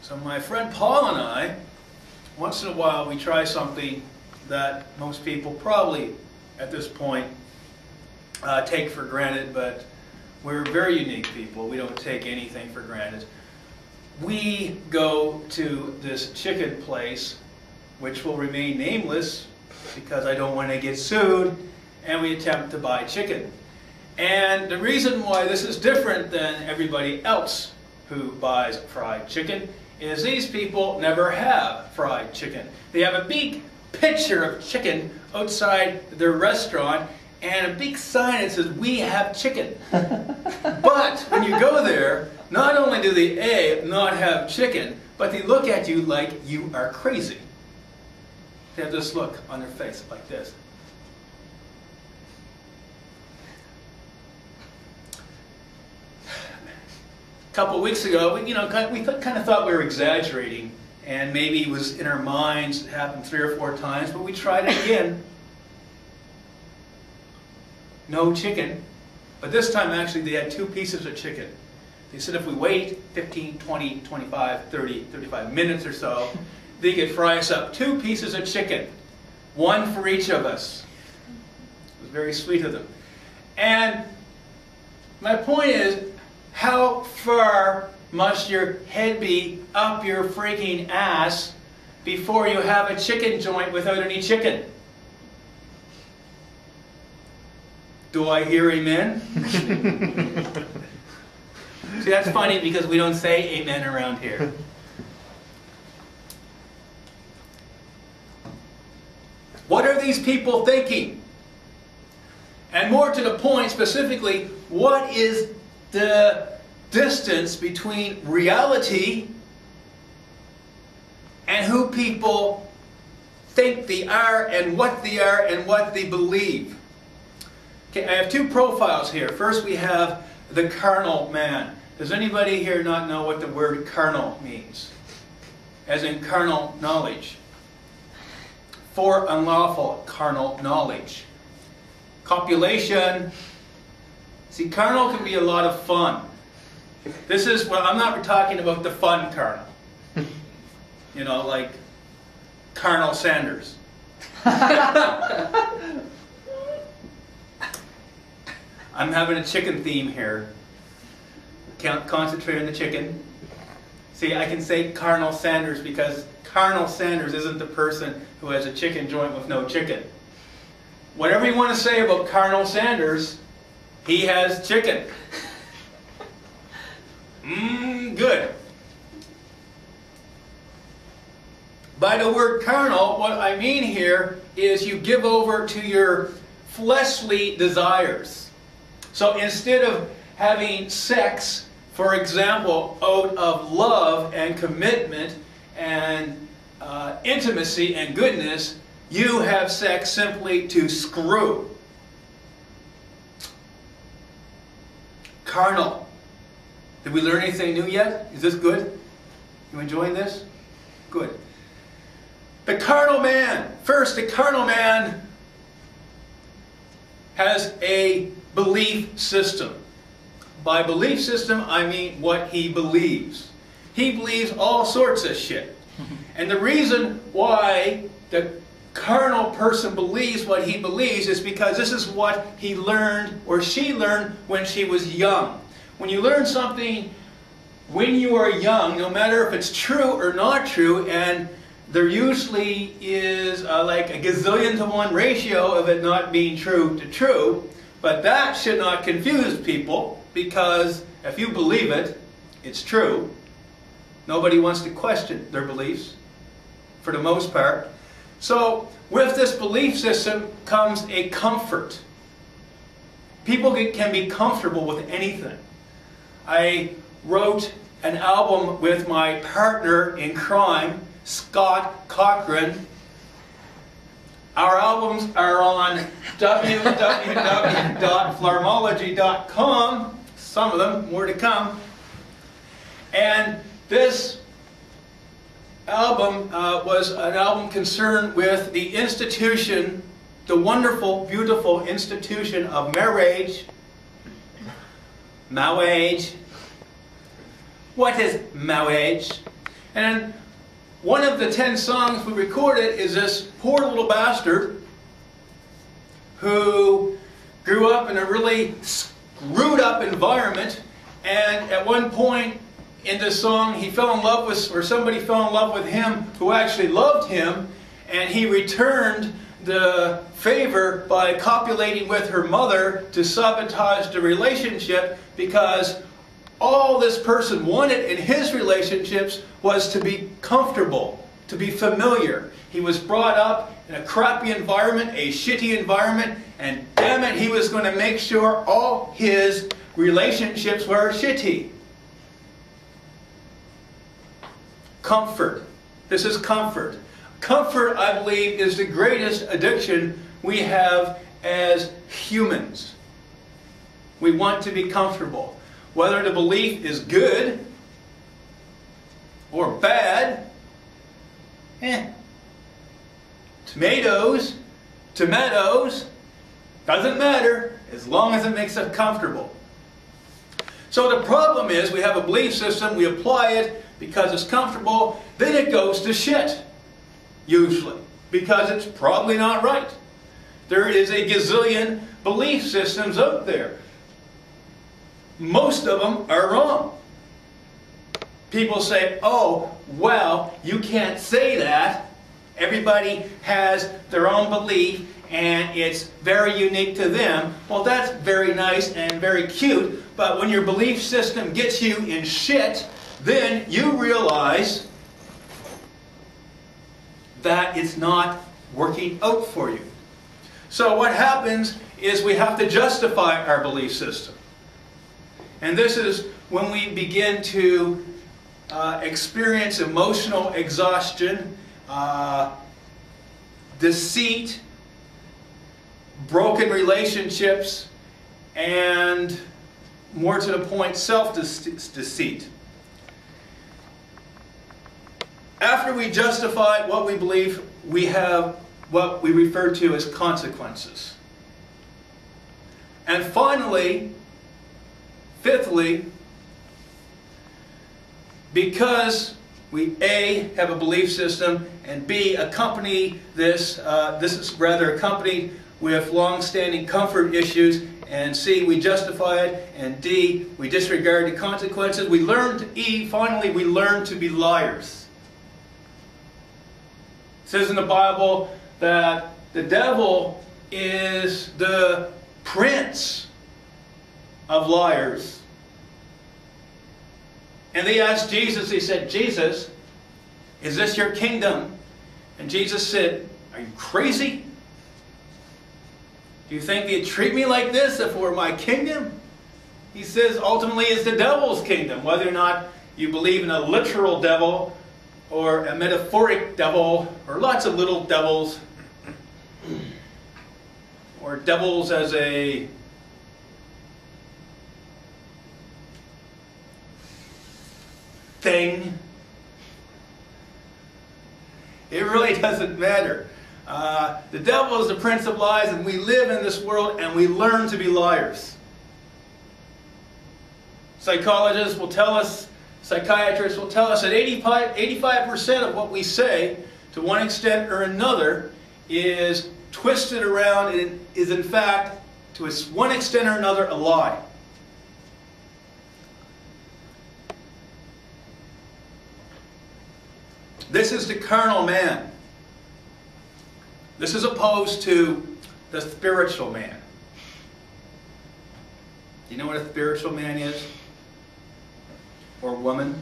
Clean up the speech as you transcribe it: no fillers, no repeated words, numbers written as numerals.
So my friend Paul and I, once in a while we try something that most people probably at this point take for granted, but we're very unique people. We don't take anything for granted. We go to this chicken place, which will remain nameless because I don't want to get sued, and we attempt to buy chicken. And the reason why this is different than everybody else who buys fried chicken is these people never have fried chicken. They have a big picture of chicken outside their restaurant and a big sign that says, "We have chicken." But when you go there, not only do they not have chicken, but they look at you like you are crazy. They have this look on their face like this. A couple of weeks ago, we kind of thought we were exaggerating, and maybe it was in our minds. It happened 3 or 4 times, but we tried it again. No chicken, but this time actually they had 2 pieces of chicken. They said if we wait 15, 20, 25, 30, 35 minutes or so, they could fry us up 2 pieces of chicken, 1 for each of us. It was very sweet of them. And my point is, how far must your head be up your freaking ass before you have a chicken joint without any chicken? Do I hear amen? See, that's funny because we don't say amen around here. What are these people thinking? And more to the point, specifically, what is the distance between reality and who people think they are and what they believe? Okay, I have 2 profiles here. First we have the carnal man. Does anybody here not know what the word carnal means? As in carnal knowledge. For unlawful carnal knowledge. Copulation. See, carnal can be a lot of fun. This is, well, I'm not talking about the fun carnal. You know, like Colonel Sanders. I'm having a chicken theme here. Can't concentrate on the chicken. See, I can say Colonel Sanders because Colonel Sanders isn't the person who has a chicken joint with no chicken. Whatever you want to say about Colonel Sanders, he has chicken. Good. By the word carnal, what I mean here is you give over to your fleshly desires. So instead of having sex, for example, out of love and commitment and intimacy and goodness, you have sex simply to screw. Carnal. Did we learn anything new yet? Is this good? You enjoying this? Good. The carnal man. First, the carnal man has a belief system. By belief system, I mean what he believes. He believes all sorts of shit. And the reason why the carnal person believes what he believes is because this is what he learned or she learned when she was young. When you learn something when you are young, no matter if it's true or not true, and there usually is like a gazillion to 1 ratio of it not being true to true, but that should not confuse people, because if you believe it, it's true. Nobody wants to question their beliefs, for the most part. So, with this belief system comes a comfort. People can be comfortable with anything. I wrote an album with my partner in crime, Scott Cochran. Our albums are on www.flarmology.com. Some of them, more to come. And this album was an album concerned with the institution, the wonderful, beautiful institution of marriage. Marriage. What is marriage? And one of the 10 songs we recorded is this poor little bastard who grew up in a really screwed up environment, and at one point in the song he fell in love with, or somebody fell in love with him who actually loved him, and he returned the favor by copulating with her mother to sabotage the relationship, because all this person wanted in his relationships was to be comfortable, to be familiar. He was brought up in a crappy environment, a shitty environment, and damn it, he was going to make sure all his relationships were shitty. Comfort. This is comfort. Comfort, I believe, is the greatest addiction we have as humans. We want to be comfortable. Whether the belief is good or bad, tomatoes, doesn't matter as long as it makes us comfortable. So the problem is we have a belief system, we apply it because it's comfortable, then it goes to shit. Usually, because it's probably not right. There is a gazillion belief systems out there. Most of them are wrong. People say, oh, well, you can't say that. Everybody has their own belief and it's very unique to them. Well, that's very nice and very cute, but when your belief system gets you in shit, then you realize that it's not working out for you. So what happens is we have to justify our belief system. And this is when we begin to experience emotional exhaustion, deceit, broken relationships, and more to the point, self-deceit. After we justify what we believe, we have what we refer to as consequences. And finally, fifthly, because we A, have a belief system, and B, accompany this, this is rather accompanied with long-standing comfort issues, and C, we justify it, and D, we disregard the consequences. We learn to E, finally, we learn to be liars. It says in the Bible that the devil is the prince of liars. And they asked Jesus, they said, Jesus, is this your kingdom? And Jesus said, are you crazy? Do you think they'd treat me like this if it were my kingdom? He says, ultimately it's the devil's kingdom. Whether or not you believe in a literal devil or a metaphoric devil, or lots of little devils, or devils as a thing. It really doesn't matter. The devil is the prince of lies, and we live in this world and we learn to be liars. Psychologists will tell us, psychiatrists will tell us that 85% of what we say, to one extent or another, is twisted around and is in fact, to one extent or another, a lie. This is the carnal man. This is opposed to the spiritual man. Do you know what a spiritual man is? Or woman?